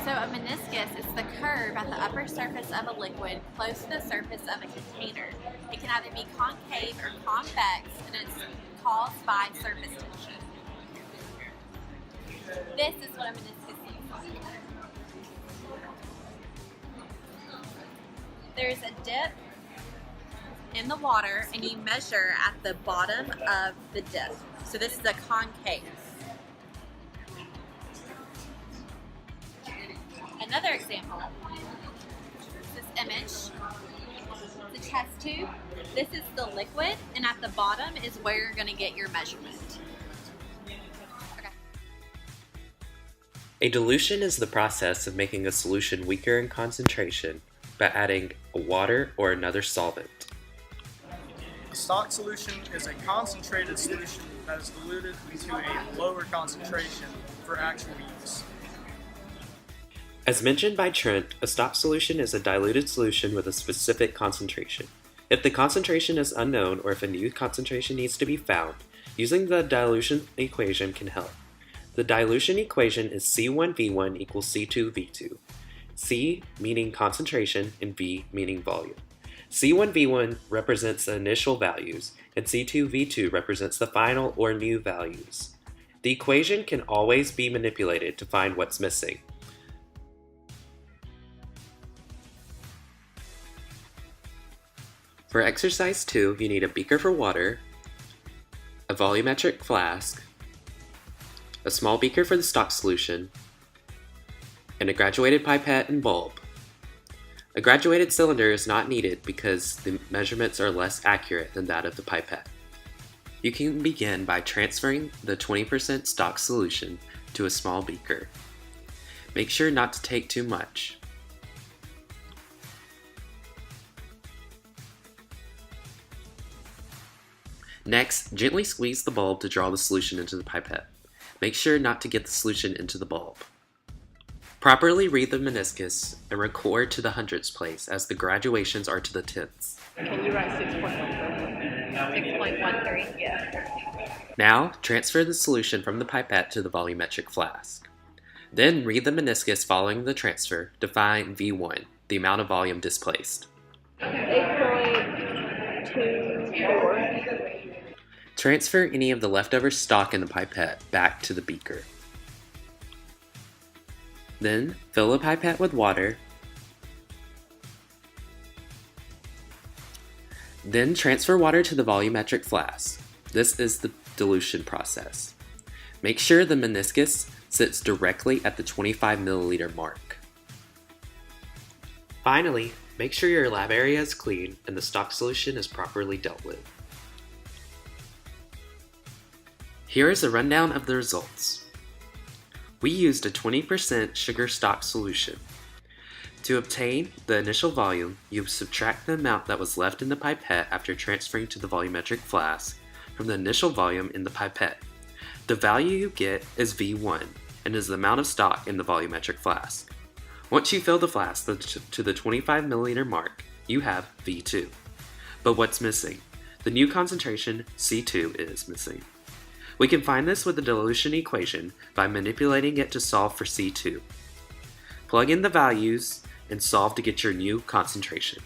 So a meniscus is the curve at the upper surface of a liquid close to the surface of a container. It can either be concave or convex, and it's caused by surface tension. This is what a meniscus looks like. There's a dip in the water, and you measure at the bottom of the dip. So this is a concave. Another example, this image, the test tube. This is the liquid, and at the bottom is where you're going to get your measurement. Okay. A dilution is the process of making a solution weaker in concentration by adding water or another solvent. A stock solution is a concentrated solution that is diluted into a lower concentration for actual use. As mentioned by Trent, a stock solution is a diluted solution with a specific concentration. If the concentration is unknown or if a new concentration needs to be found, using the dilution equation can help. The dilution equation is C1V1 equals C2V2. C meaning concentration and V meaning volume. C1V1 represents the initial values, and C2V2 represents the final or new values. The equation can always be manipulated to find what's missing. For exercise 2, you need a beaker for water, a volumetric flask, a small beaker for the stock solution, and a graduated pipette and bulb. A graduated cylinder is not needed because the measurements are less accurate than that of the pipette. You can begin by transferring the 20% stock solution to a small beaker. Make sure not to take too much. Next, gently squeeze the bulb to draw the solution into the pipette. Make sure not to get the solution into the bulb. Properly read the meniscus and record to the hundredths place as the graduations are to the tenths. Can you write 6.13? 6.13, yeah. Now, transfer the solution from the pipette to the volumetric flask. Then read the meniscus following the transfer to find V1, the amount of volume displaced. 8.24. Transfer any of the leftover stock in the pipette back to the beaker. Then, fill the pipette with water. Then transfer water to the volumetric flask. This is the dilution process. Make sure the meniscus sits directly at the 25 milliliter mark. Finally, make sure your lab area is clean and the stock solution is properly dealt with. Here is a rundown of the results. We used a 20% sugar stock solution. To obtain the initial volume, you subtract the amount that was left in the pipette after transferring to the volumetric flask from the initial volume in the pipette. The value you get is V1 and is the amount of stock in the volumetric flask. Once you fill the flask to the 25 milliliter mark, you have V2. But what's missing? The new concentration, C2, is missing. We can find this with the dilution equation by manipulating it to solve for C2. Plug in the values and solve to get your new concentration.